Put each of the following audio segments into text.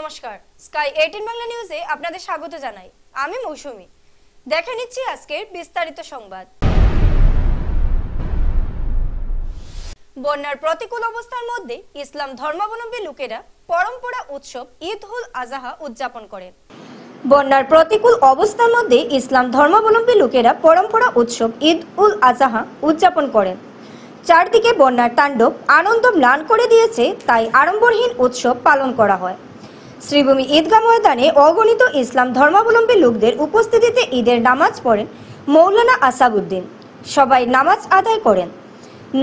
নমস্কার, স্কাই 18 বাংলা নিউজে আপনাদের স্বাগত জানাই। আমি মৌসুমী। দেখে নিচ্ছি আজকের বিস্তারিত সংবাদ। বন্যার প্রতিকূল অবস্থার মধ্যে ইসলাম ধর্মাবলম্বী লোকেরা পরম্পরা উৎসব ঈদ উল আজহা উদযাপন করেন। বন্যার প্রতিকূল অবস্থার মধ্যে ইসলাম ধর্মাবলম্বী লোকেরা পরম্পরা উৎসব ঈদ উল আজহা উদযাপন করেন। চারদিকে বন্যার তাণ্ডব আনন্দ ম্লান করে দিয়েছে, তাই আড়ম্বরহীন উৎসব পালন করা হয়। শ্রীভূমি ঈদগাহ ময়দানে অগণিত ইসলাম ধর্মাবলম্বী লোকদের উপস্থিতিতে ঈদের নামাজ পড়েন মৌলানা আসাবউদ্দিন। সবাই নামাজ আদায় করেন।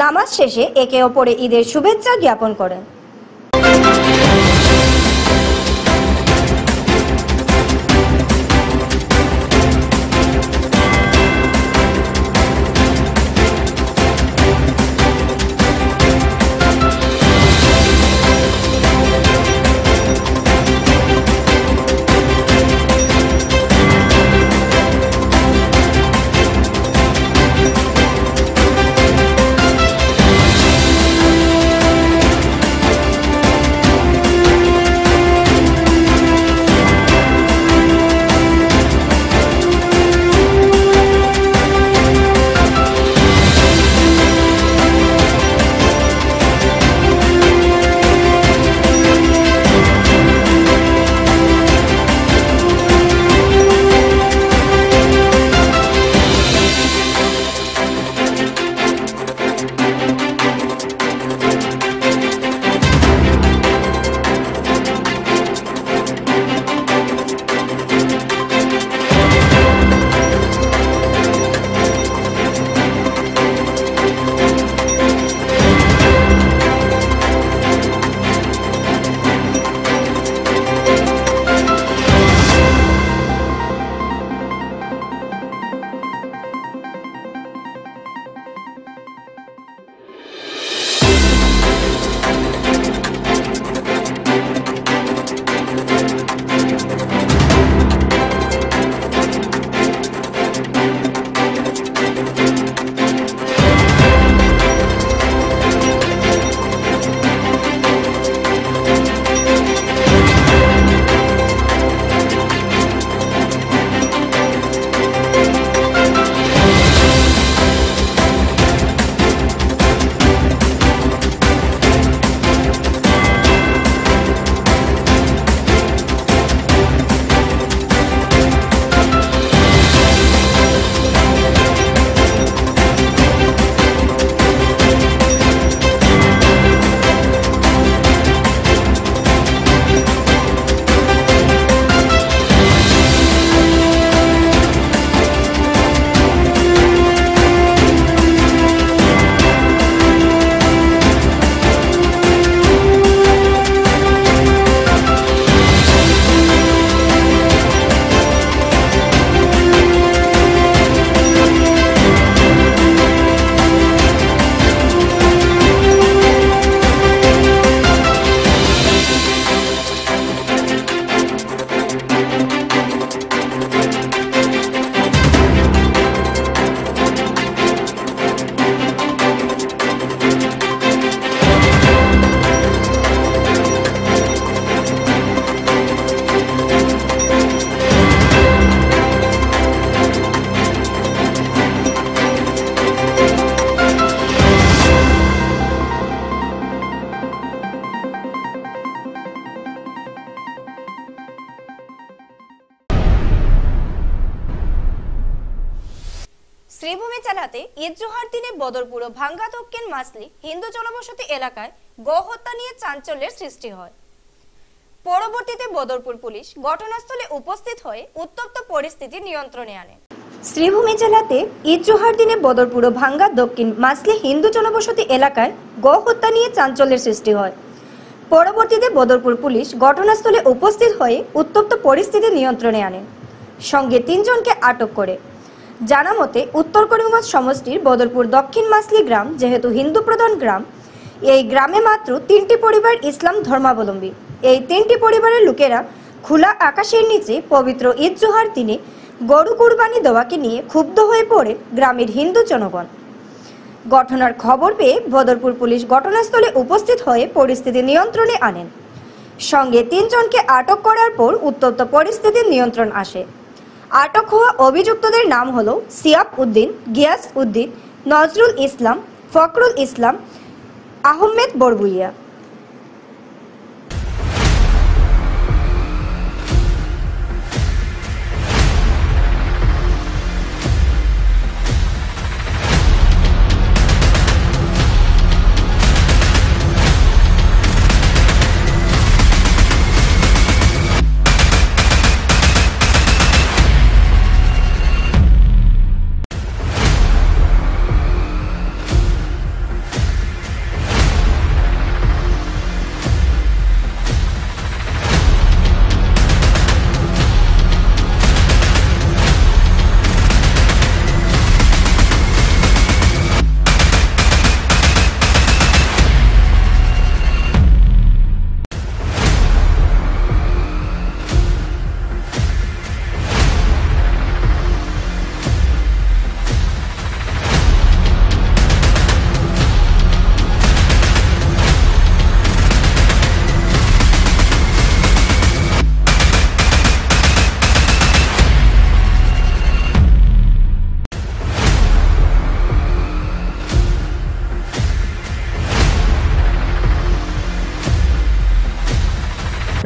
নামাজ শেষে একে অপরে ঈদের শুভেচ্ছা জ্ঞাপন করেন। শ্রীভূমি জেলাতে ঈদ জোহার দিনে বদরপুর ও ভাঙ্গা দক্ষিণ মাসলি হিন্দু জনবসতি এলাকায় গোহত্যা নিয়ে চাঞ্চল্যের সৃষ্টি হয়। পরবর্তীতে বদরপুর পুলিশ ঘটনাস্থলে উপস্থিত হয়ে উত্তপ্ত পরিস্থিতি নিয়ন্ত্রণে আনে। শ্রীভূমি জেলাতে ঈদ জোহার দিনে বদরপুর ও ভাঙ্গা দক্ষিণ মাসলি হিন্দু জনবসতি এলাকায় গোহত্যা নিয়ে চাঞ্চল্যের সৃষ্টি হয়। পরবর্তীতে বদরপুর পুলিশ ঘটনাস্থলে উপস্থিত হয়ে উত্তপ্ত পরিস্থিতি নিয়ন্ত্রণে আনে। সঙ্গে 3 জনকে আটক করে। জানা মতে উত্তর করিমগঞ্জ সমষ্টির বদরপুর দক্ষিণ মাসলি গ্রাম যেহেতু হিন্দু প্রধান গ্রাম, এই গ্রামে মাত্র 3টি পরিবার ইসলাম ধর্মাবলম্বী। এই 3টি পরিবারের লোকেরা খোলা আকাশের নিচে পবিত্র ঈদ জোহার দিনে গরু কুরবানি দেওয়াকে নিয়ে ক্ষুব্ধ হয়ে পড়ে গ্রামের হিন্দু জনগণ। ঘটনার খবর পেয়ে বদরপুর পুলিশ ঘটনাস্থলে উপস্থিত হয়ে পরিস্থিতি নিয়ন্ত্রণে আনেন। সঙ্গে 3 জনকে আটক করার পর উত্তপ্ত পরিস্থিতির নিয়ন্ত্রণ আসে। আটক হওয়া অভিযুক্তদের নাম হলো সিয়াব উদ্দিন, গিয়াস উদ্দিন, নজরুল ইসলাম, ফখরুল ইসলাম, আহমেদ বরবুইয়া।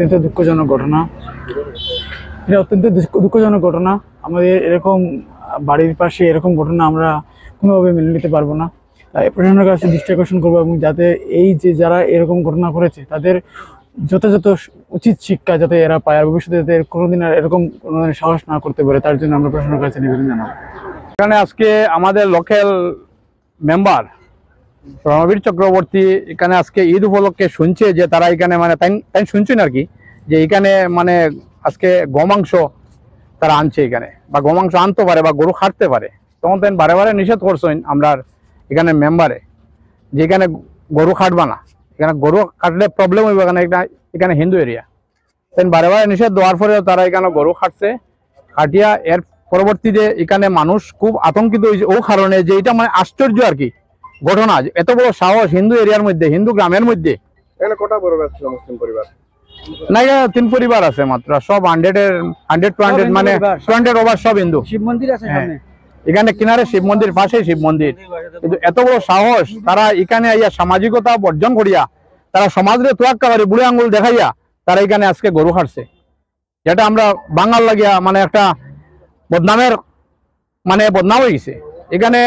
অত্যন্ত দুঃখজনক ঘটনা। এটা অত্যন্ত দুঃখজনক ঘটনা। আমাদের এরকম বাড়ির পাশে এরকম ঘটনা আমরা কোনোভাবে মেনে নিতে পারবো না। তাই প্রশাসনের কাছে দৃষ্টি আকর্ষণ করবো এবং যাতে এই যে যারা এরকম ঘটনা করেছে তাদের যথাযথ উচিত শিক্ষা যাতে এরা পায়, আর ভবিষ্যতে যাতে কোনোদিন আর এরকম কোনো সাহস না করতে পারে, তার জন্য আমরা প্রশাসনের কাছে নিবেদন জানাবো। এখানে আজকে আমাদের লোকাল মেম্বার রণবীর চক্রবর্তী এখানে আজকে ঈদ উপলক্ষে শুনছে যে তারা এখানে মানে তাই শুনছেন আর কি, যে এখানে মানে আজকে গোমাংস তারা আনছে এখানে, বা গোমাংস আনতে পারে বা গরু খাটতে পারে। তখন তাই বারে বারে নিষেধ করছেন আমরা এখানে মেম্বারে যে এখানে গরু খাটবা না, এখানে গরু কাটলে প্রবলেম হইবে, এখানে হিন্দু এরিয়া। তাই বারে বারে নিষেধ দেওয়ার পরেও তারা এখানে গরু খাটছে। খাটিয়া এর পরবর্তীতে এখানে মানুষ খুব আতঙ্কিত হয়েছে ও কারণে যে এটা মানে আশ্চর্য আর কি ঘটনা, এত বড় সাহস হিন্দু এরিয়ার মধ্যে, হিন্দু গ্রামের মধ্যে। এখানে কটা পরিবার ছিল? মুসলিম পরিবার না, 3 পরিবার আছে মাত্র, সব 100 মানে 200 ওভার সব হিন্দু। শিব মন্দির আছে সামনে, এখানে কিনারে শিব মন্দির, পাশে শিব মন্দির। কিন্তু এত বড় সাহস তারা এখানে আইয়া সামাজিকতা বর্জন করিয়া তারা সমাজের তোয়াক্কা করে বুড়ে আঙ্গুল দেখাইয়া তারা এখানে আজকে গরু খাটছে, যেটা আমরা বাঙাল লাগিয়া মানে একটা বদনামের মানে বদনাম হয়ে গেছে। এখানে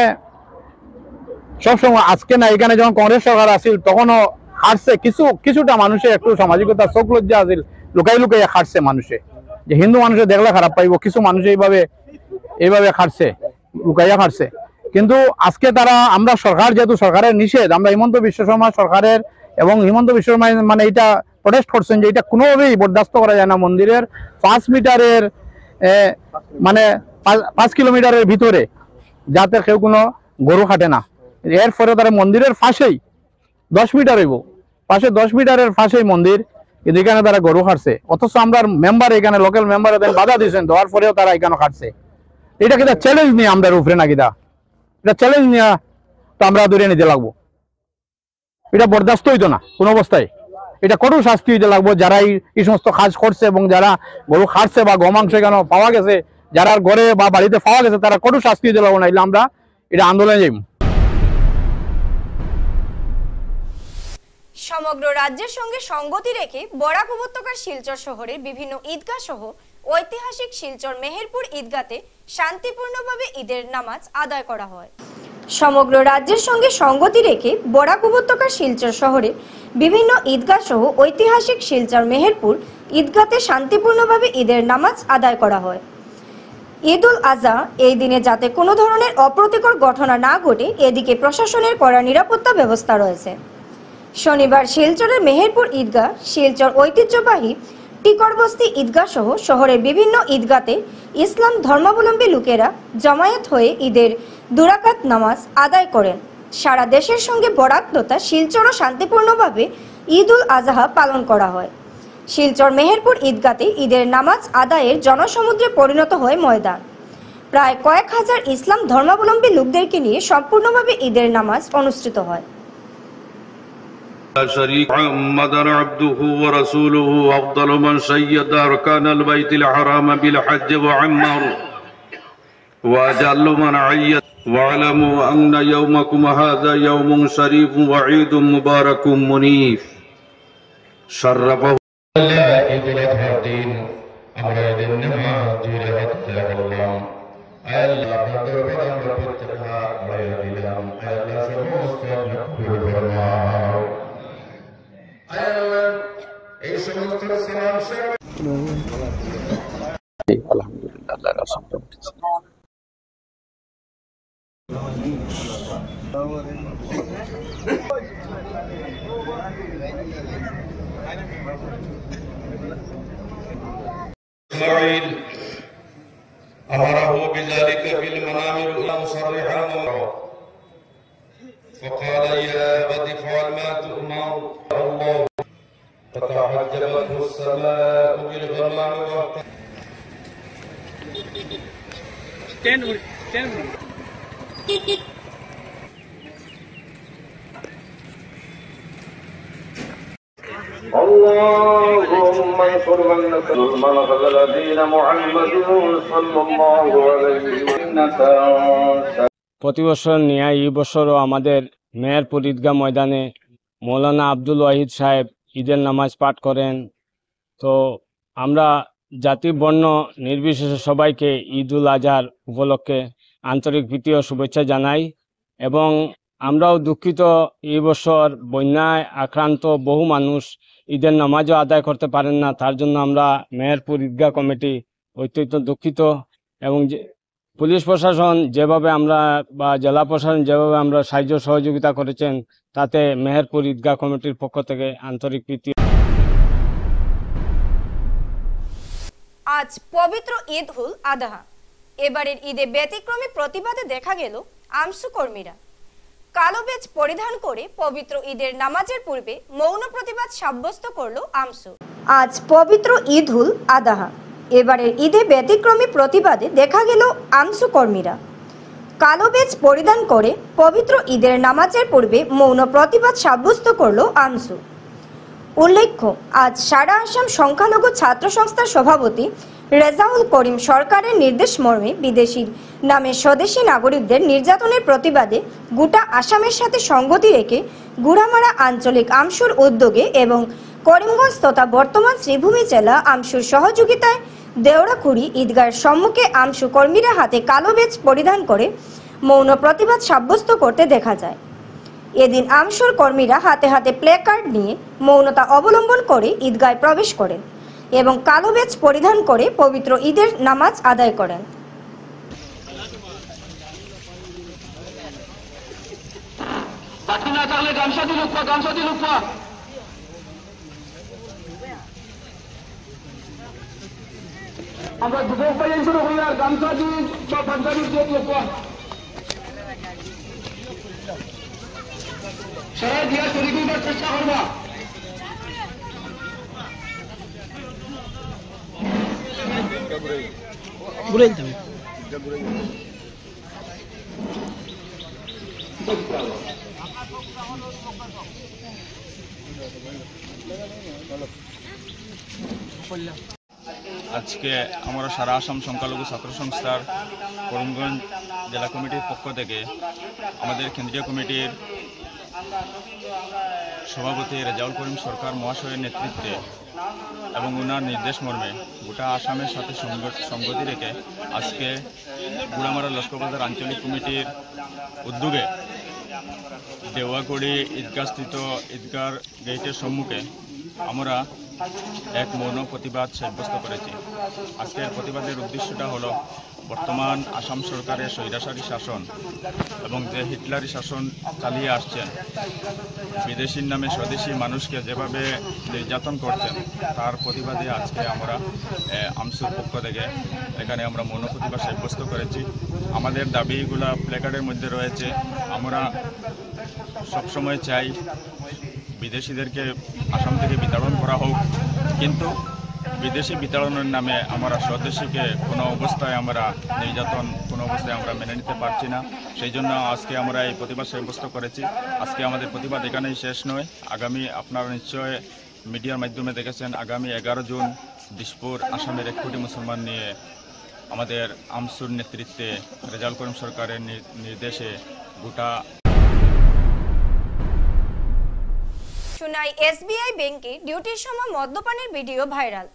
সবসময় আজকে না, এখানে যখন কংগ্রেস সরকার আসিল তখনও খাটছে কিছুটা মানুষের একটু সামাজিকতা চোখ লজ্জা আসিল, লুকাই লুকাইয়া খাটছে মানুষে, যে হিন্দু মানুষের দেখলে খারাপ পাইব, কিছু মানুষ এইভাবে খাটছে, লুকাইয়া খাটছে। কিন্তু আজকে তারা আমরা সরকার যেহেতু সরকারের নিষেধ, আমরা হিমন্ত বিশ্ব শর্মা সরকারের এবং হিমন্ত বিশ্ব শর্মা মানে এটা প্রোটেস্ট করছেন যে এটা কোনোভাবেই বরদাস্ত করা যায় না। মন্দিরের 5 মিটারের মানে 5 কিলোমিটারের ভিতরে যাতে কেউ কোনো গরু খাটে না। এরপরে তারা মন্দিরের পাশেই 10 মিটার হইব, পাশে 10 মিটারের পাশেই মন্দির, কিন্তু এখানে তারা গরু খাটছে। অথচ আমরা মেম্বার এখানে লোকাল মেম্বার বাধা দিয়েছেন, দেওয়ার পরেও তারা এখানে খাটছে। এটা কিন্তু চ্যালেঞ্জ নিয়ে আমরা উপরে নাকি এটা চ্যালেঞ্জ নিয়ে তো আমরা ধরে নিতে লাগবো। এটা বরদাস্ত হইতো না কোন অবস্থায়, এটা কঠোর শাস্তি হইতে লাগবো যারা এই সমস্ত কাজ করছে এবং যারা গরু খাটছে বা গোমাংস এখানে পাওয়া গেছে, যারা ঘরে বা বাড়িতে পাওয়া গেছে, তারা কঠোর শাস্তি হইতে লাগবো, না এলে আমরা এটা আন্দোলনে যাইব। সমগ্র রাজ্যের সঙ্গে সঙ্গতি রেখে বরাক উপত্যকার শিলচর শহরের বিভিন্ন ঈদগাহ সহ ঐতিহাসিক শিলচর মেহেরপুর ঈদগাতে শান্তিপূর্ণভাবে ঈদের নামাজ আদায় করা হয়। সমগ্র রাজ্যের সঙ্গে সঙ্গতি রেখে বরাক উপত্যকার শিলচর শহরে বিভিন্ন ঈদগাহ সহ ঐতিহাসিক শিলচর মেহেরপুর ঈদগাতে শান্তিপূর্ণভাবে ঈদের নামাজ আদায় করা হয়। ঈদ উল আজহা এই দিনে যাতে কোনো ধরনের অপ্রীতিকর ঘটনা না ঘটে, এদিকে প্রশাসনের কড়া নিরাপত্তা ব্যবস্থা রয়েছে। শনিবার শিলচরের মেহেরপুর ঈদগাহ, শিলচর ঐতিহ্যবাহী টিকরবস্তি ঈদগাহ সহ শহরের বিভিন্ন ঈদগাতে ইসলাম ধর্মাবলম্বী লোকেরা জমায়েত হয়ে ঈদের 2 রাকাত নামাজ আদায় করেন। সারা দেশের সঙ্গে বরাক তথা শিলচরও শান্তিপূর্ণভাবে ঈদ উল আজহা পালন করা হয়। শিলচর মেহেরপুর ঈদগাতে ঈদের নামাজ আদায়ের জনসমুদ্রে পরিণত হয় ময়দান। প্রায় কয়েক হাজার ইসলাম ধর্মাবলম্বী লোকদেরকে নিয়ে সম্পূর্ণভাবে ঈদের নামাজ অনুষ্ঠিত হয়। لا شريك محمدا عبده ورسوله أفضل من شيد أركان البيت الحرام بالحج وعمر وأجل من عيد واعلموا أن يومكم هذا يوم شريف وعيد مبارك منيف شرفه আলহামদুলিল্লাহ আল্লাহর রাসূল إسماعيل أمره بذلك في المنام رؤيا مصرحا فقال يا أبت افعل ما تؤمر الله فتعجبته السماء بالغمام اللهم انصر من غزل دين محمد صلى الله عليه وسلم প্রতি বছর নিয়ে এই বছরও আমাদের মেহেরপুর ঈদগাহ ময়দানে মৌলানা আব্দুল ওয়াহিদ সাহেব ঈদের নামাজ পাঠ করেন। তো আমরা জাতি বর্ণ নির্বিশেষে সবাইকে ঈদ উল আজহার উপলক্ষে আন্তরিক প্রীতি ও শুভেচ্ছা জানাই এবং আমরাও দুঃখিত এই বছর বন্যায় আক্রান্ত বহু মানুষ ঈদের নামাজও আদায় করতে পারেন না। তার জন্য আমরা মেহেরপুর ঈদগাহ কমিটি অত্যন্ত দুঃখিত এবং পুলিশ প্রশাসন যেভাবে আমরা বা জেলা প্রশাসন যেভাবে আমরা সাহায্য সহযোগিতা করেছেন তাতে মেহেরপুর ঈদগাহ কমিটির পক্ষ থেকে আন্তরিক প্রীতি। আজ পবিত্র ঈদ উল আযহা। এবারের ঈদে ব্যতিক্রমী প্রতিবাদে দেখা গেল আমসু কর্মীরা কালো বেজ পরিধান করে পবিত্র ঈদের নামাজের পূর্বে মৌন প্রতিবাদ সাব্যস্ত করল আমসু। আজ পবিত্র ঈদ উল আযহা। এবারের ঈদে ব্যতিক্রমী প্রতিবাদে দেখা গেল আমসু কর্মীরা কালো বেজ পরিধান করে পবিত্র ঈদের নামাজের পূর্বে মৌন প্রতিবাদ সাব্যস্ত করল আমসু। উল্লেখ্য, আজ সারা আসাম সংখ্যালঘু ছাত্র সংস্থার সভাপতি রেজাউল করিম সরকারের নির্দেশ মর্মে বিদেশির নামে স্বদেশী নাগরিকদের নির্যাতনের প্রতিবাদে গোটা আসামের সাথে সংগতি রেখে গুড়ামারা আঞ্চলিক আমসুর উদ্যোগে এবং করিমগঞ্জ তথা বর্তমান শ্রীভূমি জেলা আমসুর সহযোগিতায় দেওড়াকুড়ি ঈদগাহের সম্মুখে আমসু কর্মীরা হাতে কালো বেজ পরিধান করে মৌন প্রতিবাদ সাব্যস্ত করতে দেখা যায়। এদিন আমসুর কর্মীরা হাতে হাতে প্লে কার্ড নিয়ে মৌনতা অবলম্বন করে ঈদগাহে প্রবেশ করেন এবং কালো বেজ পরিধান করে পবিত্র ঈদের নামাজ আদায় করেন। আমরা যুবক ভাই শুরু হই আর গামছা দিয়ে বা পাঞ্জাবি দিয়ে লোক সারা দিয়া তৈরি করার চেষ্টা করবা। আজকে আমরা সারা আসাম সংখ্যালঘু ছাত্র সংস্থার করিমগঞ্জ জেলা কমিটির পক্ষ থেকে আমাদের কেন্দ্রীয় কমিটির সভাপতি রেজাউল করিম সরকার মহাশয়ের নেতৃত্বে এবং ওনার নির্দেশ মর্মে গোটা আসামের সাথে সংগতি রেখে আজকে গুড়ামারা লস্করবাজার আঞ্চলিক কমিটির উদ্যোগে দেওয়াগুড়ি ঈদগাহস্থিত ঈদগাহ গেটের সম্মুখে আমরা এক মৌন প্রতিবাদ সাব্যস্ত করেছি। আজকের প্রতিবাদের উদ্দেশ্যটা হলো বর্তমান আসাম সরকারের স্বৈরাচারী শাসন এবং যে হিটলারি শাসন চালিয়ে আসছেন, বিদেশির নামে স্বদেশী মানুষকে যেভাবে নির্যাতন করছেন তার প্রতিবাদে আজকে আমরা আমসুর পক্ষ থেকে এখানে আমরা মৌন প্রতিবাদ সাব্যস্ত করেছি। আমাদের দাবিগুলা প্ল্যাকার্ডের মধ্যে রয়েছে। আমরা সবসময় চাই বিদেশিদেরকে আসাম থেকে বিতাড়ন করা হোক, কিন্তু বিদেশি বিতাড়নের নামে আমরা স্বদেশীকে কোনো অবস্থায় আমরা নির্যাতন কোনো অবস্থায় আমরা মেনে নিতে পারছি না। সেই জন্য আজকে আমরা এই প্রতিবাদ সাব্যস্ত করেছি। আজকে আমাদের প্রতিবাদ এখানেই শেষ নয়। আগামী আপনারা নিশ্চয় মিডিয়ার মাধ্যমে দেখেছেন, আগামী 11 জুন দিশপুর আসামের 1 কোটি মুসলমান নিয়ে আমাদের আমসুর নেতৃত্বে রেজাউল করিম সরকারের নির্দেশে গোটা সুনাই এসবিআই ব্যাংকে ডিউটির সময় মদ্যপানের ভিডিও ভাইরাল।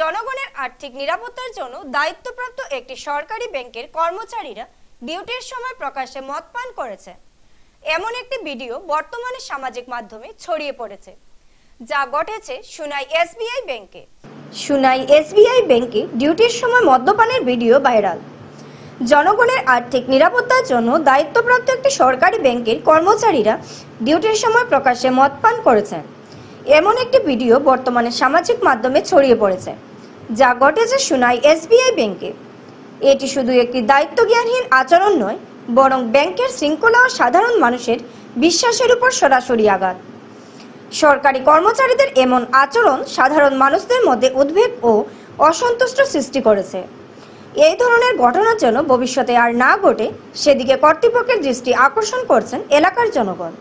জনগণের আর্থিক নিরাপত্তার জন্য দায়িত্বপ্রাপ্ত একটি সরকারি ব্যাংকের কর্মচারীরা ডিউটির সময় প্রকাশ্যে মদ পান করেছে, এমন একটি ভিডিও বর্তমানে সামাজিক মাধ্যমে ছড়িয়ে পড়েছে, যা ঘটেছে সুনাই এসবিআই ব্যাংকে। সুনাই এসবিআই ব্যাংকে ডিউটির সময় মদ্যপানের ভিডিও ভাইরাল। জনগণের আর্থিক নিরাপত্তার জন্য দায়িত্বপ্রাপ্ত একটি সরকারি ব্যাংকের কর্মচারীরা ডিউটির সময় প্রকাশ্যে মদ পান করেছেন, এমন একটি ভিডিও বর্তমানে সামাজিক মাধ্যমে ছড়িয়ে পড়েছে, যা ঘটেছে সুনাই এসবিআই ব্যাংকে। এটি শুধু একটি দায়িত্বজ্ঞানহীন আচরণ নয়, বরং ব্যাংকের শৃঙ্খলা ও সাধারণ মানুষের বিশ্বাসের উপর সরাসরি আঘাত। সরকারি কর্মচারীদের এমন আচরণ সাধারণ মানুষদের মধ্যে উদ্বেগ ও অসন্তুষ্ট সৃষ্টি করেছে। এই ধরনের ঘটনা যেন ভবিষ্যতে আর না ঘটে সেদিকে কর্তৃপক্ষের দৃষ্টি আকর্ষণ করছেন এলাকার জনগণ।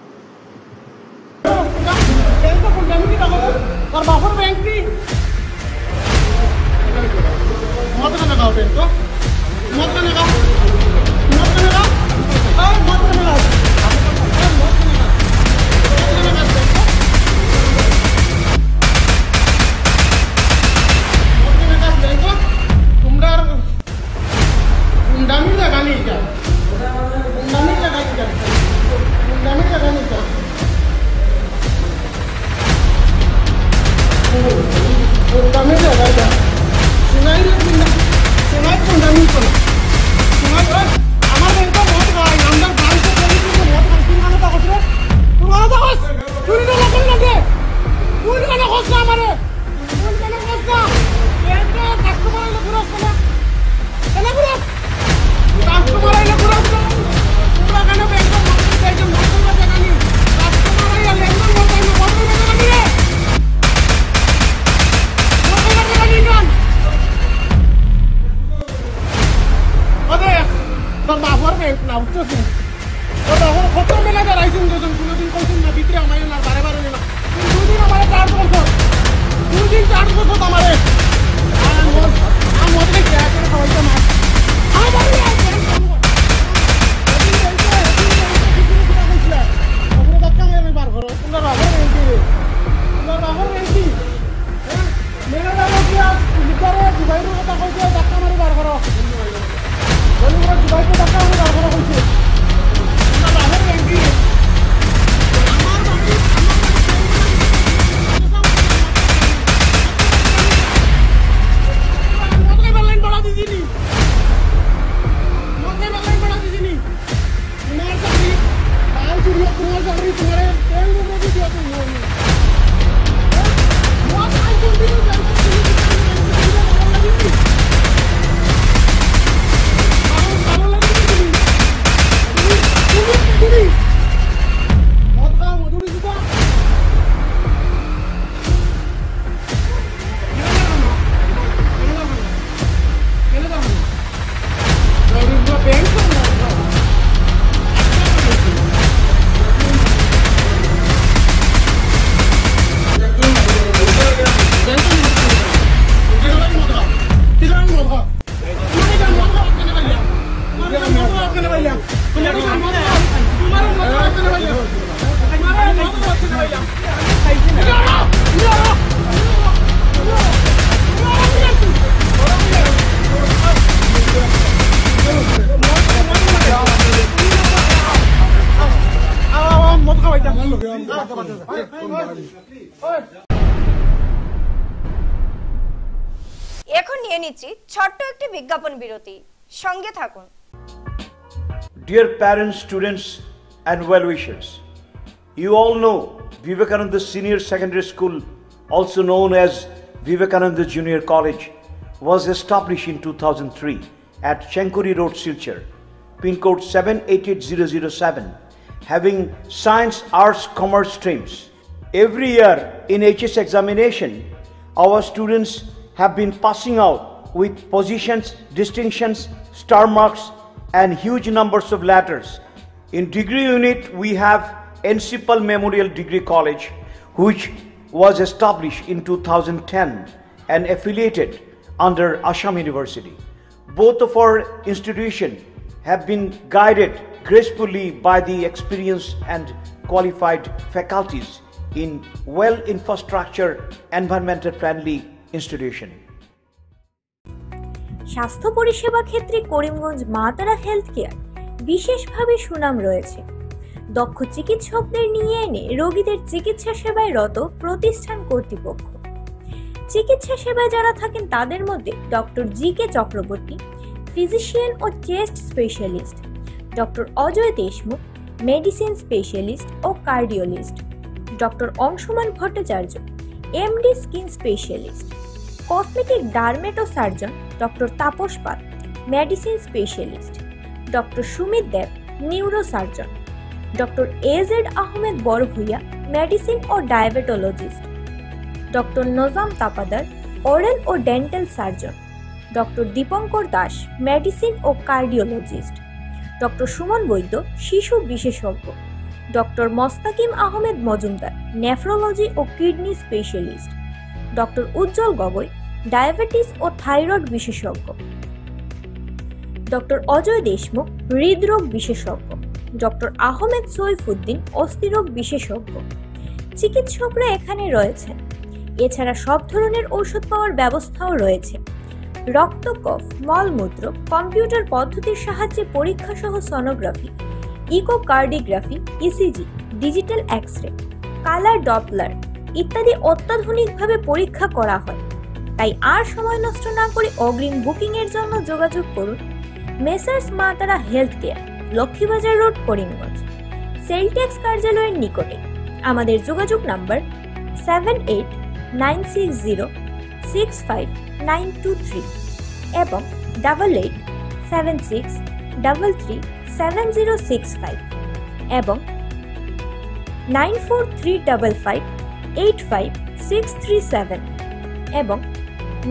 এখন নিয়ে নিচ্ছি ছোট্ট একটি বিজ্ঞাপন বিরতি, সঙ্গে থাকুন। Dear parents, students and well-wishers, you all know Vivekananda Senior Secondary School, also known as Vivekananda Junior College, was established in 2003 at Chenkuri Road, Silchar, pin code 788007, having science, arts, commerce streams. Every year in HS examination, our students have been passing out with positions, distinctions, star marks, and huge numbers of letters. In degree unit, we have Encipal Memorial Degree College, which was established in 2010 and affiliated under Assam University. Both of our institutions have been guided gracefully by the experienced and qualified faculties in well-infrastructure, environmental-friendly institution. স্বাস্থ্য পরিষেবা ক্ষেত্রে করিমগঞ্জ মা তারা health care বিশেষভাবে সুনাম রয়েছে। দক্ষ চিকিৎসকদের নিয়ে এনে রোগীদের চিকিৎসা সেবায় রত প্রতিষ্ঠান কর্তৃপক্ষ। চিকিৎসা সেবায় যারা থাকেন তাদের মধ্যে ডক্টর জি.কে. চক্রবর্তী, ফিজিশিয়ান ও chest specialist, doctor Ajay Deshmukh, medicine specialist ও cardiologist, doctor Anshuman Bhattacharya, MD skin specialist, cosmetic dermato surgeon doctor Tapas Pal, medicine specialist, doctor Sumit Deb, neuro surgeon, doctor A Z Ahmed Barbhuiya, medicine ও diabetologist, doctor Nazam Tapadar, oral ও dental surgeon, doctor Dipankar Das, medicine ও cardiologist, doctor Suman Baidya, শিশু বিশেষজ্ঞ, doctor Mostakim Ahmed Majumdar, nephrology ও kidney specialist, doctor উজ্জ্বল Gogoi, diabetes ও thyroid বিশেষজ্ঞ, doctor Ajay Deshmukh, হৃদরোগ বিশেষজ্ঞ, doctor Ahmed Saifuddin, অস্থিরোগ বিশেষজ্ঞ। চিকিৎসকরা এখানে রয়েছেন। এছাড়া সব ধরনের ঔষধ পাওয়ার ব্যবস্থাও রয়েছে। রক্ত, কফ, মলমূত্র কম্পিউটার পদ্ধতির সাহায্যে পরীক্ষা সহ sonography, echocardiography, ECG, digital x-ray, colour Doppler ইত্যাদি অত্যাধুনিকভাবে পরীক্ষা করা হয়। তাই আর সময় নষ্ট না করে অগ্রিম বুকিং এর জন্য যোগাযোগ করুন মেসার্স মা তারা health care, Laxmibazar road, Karimganj, Celtex কার্যালয়ের নিকটে। আমাদের যোগাযোগ নাম্বার 7896065923 এবং 8876337065 এবং 9435585637 এবং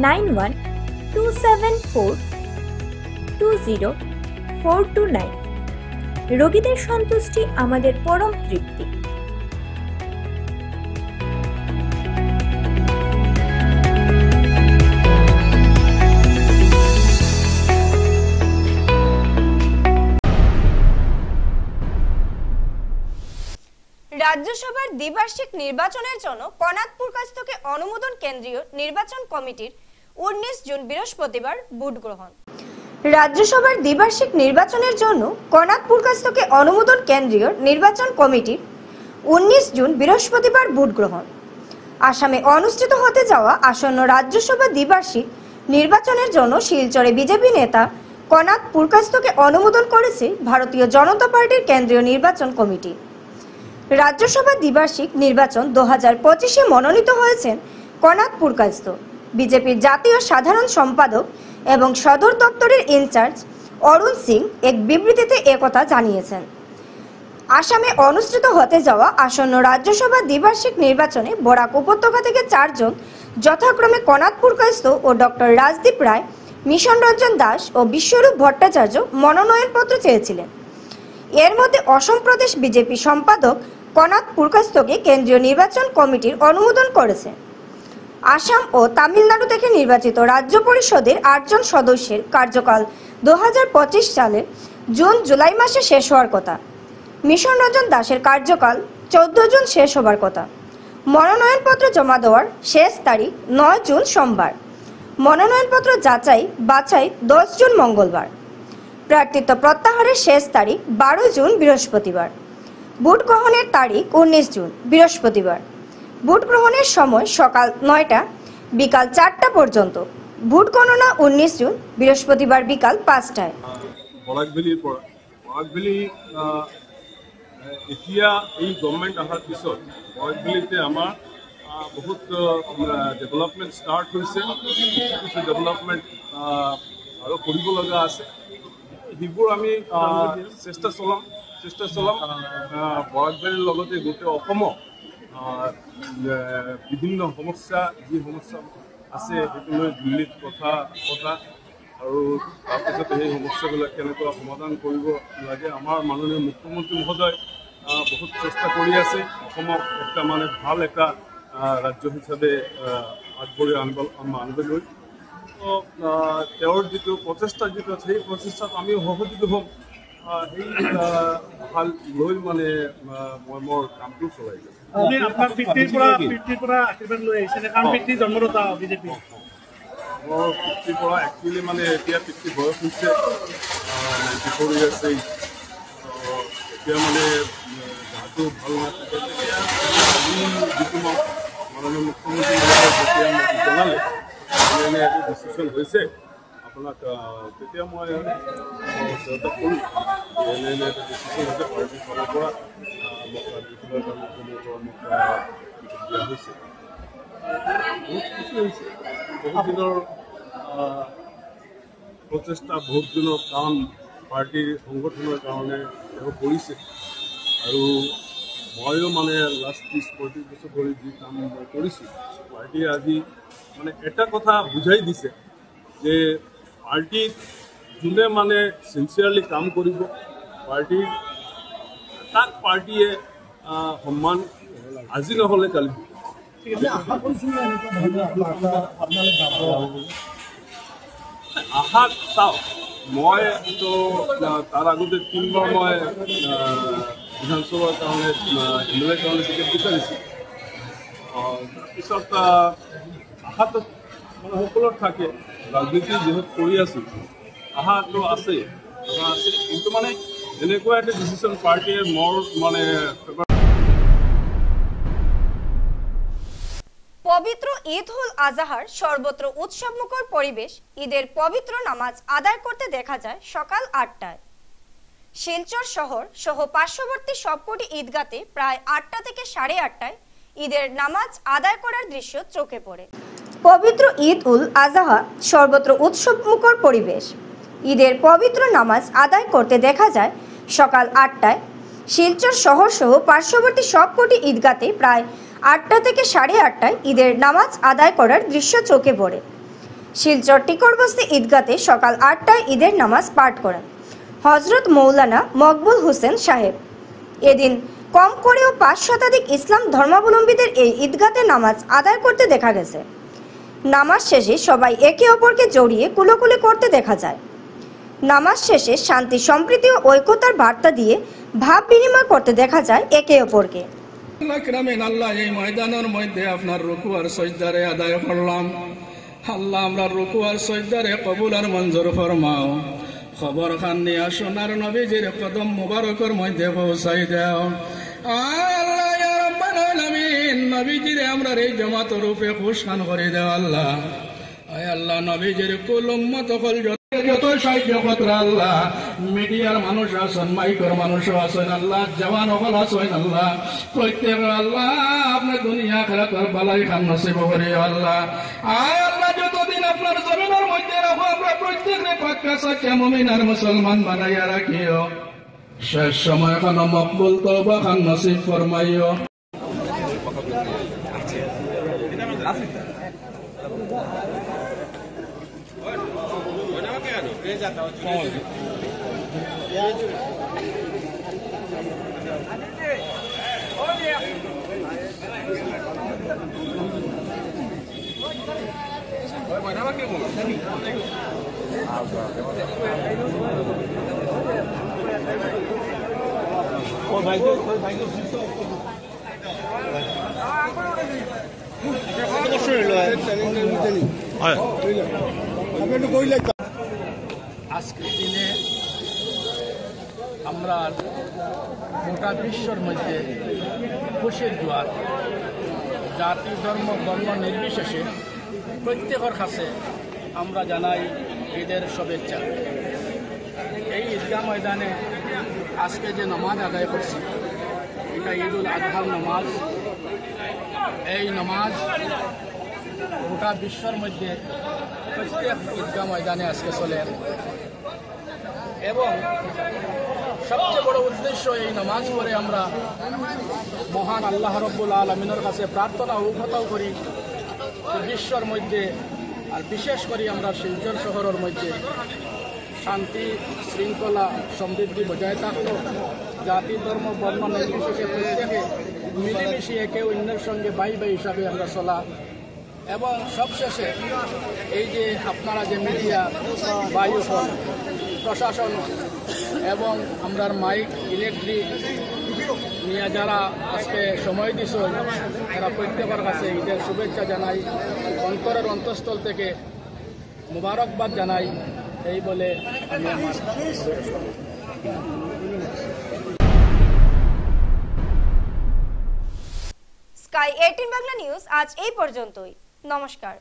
9127420429। রোগীদের সন্তুষ্টি আমাদের পরম তৃপ্তি। রাজ্যসভার দ্বিবার্ষিক নির্বাচনের জন্য কনাদপুর কাস্তকে অনুমোদন কেন্দ্রীয় নির্বাচন কমিটির 19 জুন বৃহস্পতিবার ভোট গ্রহণ। রাজ্যসভার দ্বিবার্ষিক নির্বাচনের জন্য কনাদপুর কাস্তকে অনুমোদন কেন্দ্রীয় নির্বাচন কমিটির 19 জুন বৃহস্পতিবার ভোট গ্রহণ। আসামে অনুষ্ঠিত হতে যাওয়া আসন্ন রাজ্যসভা দ্বিবার্ষিক নির্বাচনের জন্য শিলচরে বিজেপি নেতা কনাদপুর কাস্তকে অনুমোদন করেছে ভারতীয় জনতা পার্টির কেন্দ্রীয় নির্বাচন কমিটি। রাজ্যসভা দ্বিবার্ষিক নির্বাচন 2025-এ মনোনীত হয়েছেন কনাদপুর কাস্ত। বিজেপির জাতীয় সাধারণ সম্পাদক এবং সদর দপ্তরের ইনচার্জ অরুণ সিং এক বিবৃতিতে একথা জানিয়েছেন। আসামে অনুষ্ঠিত হতে যাওয়া আসন্ন রাজ্যসভা দ্বিবার্ষিক নির্বাচনে বরাক উপত্যকা থেকে 4 জন যথাক্রমে কনাদপুর কাস্ত ও ডক্টর রাজদীপ রায়, মিশন রঞ্জন দাস ও বিশ্বরূপ ভট্টাচার্য মনোনয়নপত্র চেয়েছিলেন। এর মধ্যে অসম প্রদেশ বিজেপি সম্পাদক কনাদপুর কাস্তকে কেন্দ্রীয় নির্বাচন কমিটির অনুমোদন করেছে। আসাম ও তামিলনাড়ু থেকে নির্বাচিত রাজ্য পরিষদের 8 জন সদস্যের কার্যকাল 2025 সালের জুন-জুলাই মাসে শেষ হওয়ার কথা। মিশন রঞ্জন দাসের কার্যকাল 14 জুন শেষ হবার কথা। মনোনয়নপত্র জমা দেওয়ার শেষ তারিখ 9 জুন সোমবার। মনোনয়নপত্র যাচাই বাছাই 10 জুন মঙ্গলবার। প্রার্থিত্ব প্রত্যাহারের শেষ তারিখ 12 জুন বৃহস্পতিবার। ভোট গ্রহণের তারিখ 19 জুন বৃহস্পতিবার। ভোট গ্রহণের সময় সকাল 9টা বিকাল 4টা পর্যন্ত। ভোট গণনা 19 জুন বৃহস্পতিবার বিকাল 5টায়। এতিয়া এই গভৰ্ণমেণ্ট অহাৰ পিছত বৰাকভেলীতে আমাৰ বহুত ডেভেলপমেণ্ট ষ্টাৰ্ট হৈছে। কিছু ডেভেলপমেণ্ট আৰু কৰিব লগা আছে, সেইবোৰ আমি চেষ্টা চলাম বৰাকভেলীৰ লগতে গোটেই অসমত বিভিন্ন সমস্যা আছে সেইটো লৈ দিল্লীত কথা আৰু তাৰপিছত সেই সমস্যাবিলাক কেনেকুৱা সমাধান কৰিব লাগে। আমাৰ মাননীয় মুখ্যমন্ত্ৰী মহোদয় বহুত চেষ্টা কৰি আছে অসমক একটা মানে ভাল এটা ৰাজ্য হিচাপে আগবঢ়াই আনিবলৈ। তো তেওঁৰ যিটো প্ৰচেষ্টা যিটো আছে সেই প্ৰচেষ্টাত আমি সহযোগী হ'ম, সেই ভাল লৈ মানে মই মোৰ কামটো চলাই যাম। আপোনাৰ পিতৃৰ পৰা আশীৰ্বাদ লৈ আহিছে, কাৰণ পিতৃ জন্মদাতা বিজেপি। মোৰ পিতৃৰ পৰা একচুৱেলি মানে এতিয়া পিতৃ বয়স হৈছে 94 years age। এতিয়া মানে গাটো ভাল নাথাকে, তেতিয়া আজি যিটো মাননীয় মুখ্যমন্ত্ৰী যেতিয়া মোক জনালে এনে এটা ডিচিশ্যন হৈছে আপোনাক, তেতিয়া মই সিহঁতক ক'লোঁ এনে এটা ডিচিশ্যন হৈছে পাৰ্টিৰ ফালৰ পৰা মোক ডিফিলৰ কাৰণে মোক দিয়া হৈছে। বহুত খুচি হৈছে, বহুত দিনৰ প্ৰচেষ্টা, বহুত দিনৰ কাম পাৰ্টিৰ সংগঠনৰ কাৰণে তেওঁ কৰিছে। আৰু ময়ো মানে লাষ্ট 30-40 বছৰ ধৰি যি কাম মই কৰিছোঁ, পাৰ্টীয়ে আজি মানে এটা কথা বুজাই দিছে যে পাৰ্টিত যোনে মানে চিনচিয়াৰলি কাম কৰিব, পাৰ্টিৰ তাক পাৰ্টিয়ে সন্মান আজি নহ'লে কালি। আশা চাওক, মইতো তাৰ আগতে 3বাৰ মই বিধানসভাৰ কাৰণে MLA কাৰণে টিকেট বিচাৰিছোঁ। তাৰপিছত আশাটো মানে সকলোৰ থাকে, ৰাজনীতি যিহেতু কৰি আছোঁ আশাটো আছে, কিন্তু মানে এনেকুৱা এটা ডিচিশ্যন পাৰ্টিয়ে মোৰ মানে পবিত্র ঈদ উল আজহার সর্বত্র উৎসবমুখর পরিবেশ। ঈদের পবিত্র নামাজ আদায় করতে দেখা যায় সকাল 8টায়। শিলচর শহর সহ পার্শ্ববর্তী সবকটি ঈদগাতে প্রায় 8টা থেকে 8:30টায় ঈদের নামাজ আদায় করার দৃশ্য চোখে পড়ে। পবিত্র ঈদ উল আজহা সর্বত্র উৎসবমুখর পরিবেশ। ঈদের পবিত্র নামাজ আদায় করতে দেখা যায় সকাল 8টায়। শিলচর শহর সহ পার্শ্ববর্তী সবকটি ঈদগাতে প্রায় 8টা থেকে 8:30টায় ঈদের নামাজ আদায় করার দৃশ্য চোখে পড়ে। শিলচর টিকরবস্তি ঈদগাতে সকাল 8টায় ঈদের নামাজ পাঠ করেন হজরত মৌলানা মকবুল হোসেন সাহেব। এদিন কম করেও 5 শতাধিক ইসলাম ধর্মাবলম্বীদের এই ঈদগাতে নামাজ আদায় করতে দেখা গেছে। নামাজ শেষে সবাই একে অপরকে জড়িয়ে কুলোকুলি করতে দেখা যায়। নামাজ শেষে শান্তি, সম্প্রীতি ও ঐক্যতার বার্তা দিয়ে ভাব বিনিময় করতে দেখা যায় একে অপরকে। আল্লাহ, এই ময়দানের মধ্যে আপনার রুকু আর সজদারে আদায় করলাম। আল্লাহ, আমরা রুকু আর সজদারে কবুল আর মঞ্জুর ফরমাও। খবর খান নিয়া সোনার নবীজির কদম মুবারকের মধ্যে পৌঁছাই দাও। আল্লাহ ইয়া রাব্বাল আলামিন, নবীজিরে আমরা এই জামাত রূপে খুশখান করে দাও। আল্লাহ, আয় আল্লাহ, নবীজির কুল উম্মত কল যত সাহায্য করতে আল্লাহ, মিডিয়ার মানুষ আছেন, মাইকের মানুষ আছেন, আল্লাহ জওয়ান হল আছেন, আল্লাহ প্রত্যেক আল্লাহ আপনার দুনিয়া খেলার বালাই খান নসিব করে। আল্লাহ, আয় আল্লাহ, যতদিন আপনার জমিনের মধ্যে রাখো, আমরা প্রত্যেকে পাক্কা সাচ্চা মুমিন আর মুসলমান বানাইয়া রাখিও। শেষ সময় খান মকবুল তওবা খান নসিব ফরমাইও। আজকের দিনে আমরা গোটা বিশ্বর মধ্যে খুশির জোয়ার, জাতি ধর্ম বর্ণ নির্বিশেষে প্রত্যেকের কাছে আমরা জানাই ঈদের শুভেচ্ছা। এই ঈদগাহ ময়দানে আজকে যে নামাজ আদায় করছি, এটা ঈদ উল আজহার নামাজ। এই নামাজ গোটা বিশ্বর মধ্যে প্রত্যেক ঈদগাহ ময়দানে আজকে চলে, এবং সবচেয়ে বড় উদ্দেশ্য এই নামাজ পড়ে আমরা মহান আল্লাহ রব্বুল আলমিনের কাছে প্রার্থনা ও কথাও করি বিশ্বর মধ্যে আর বিশেষ করে আমরা শিলচর শহরের মধ্যে শান্তি শৃঙ্খলা সমৃদ্ধি বজায় থাকলো, জাতি ধর্ম বর্ণ নির্বিশেষে প্রত্যেকে মিলেমিশে একে অন্যের সঙ্গে ভাই ভাই হিসাবে আমরা চলা, এবং সবশেষে এই যে আপনারা যে মিডিয়া বায়ুফল প্রশাসন এবং আমরার মাইক ইলেকট্রিক নিয়ে যারা আজকে সময় দিছ, তারা প্রত্যেকের কাছে ঈদের শুভেচ্ছা জানাই, অন্তরের অন্তঃস্থল থেকে মুবারকবাদ জানাই, এই বলে আমি আমার স্কাই 18 বাংলা নিউজ আজ এই পর্যন্তই। নমস্কার।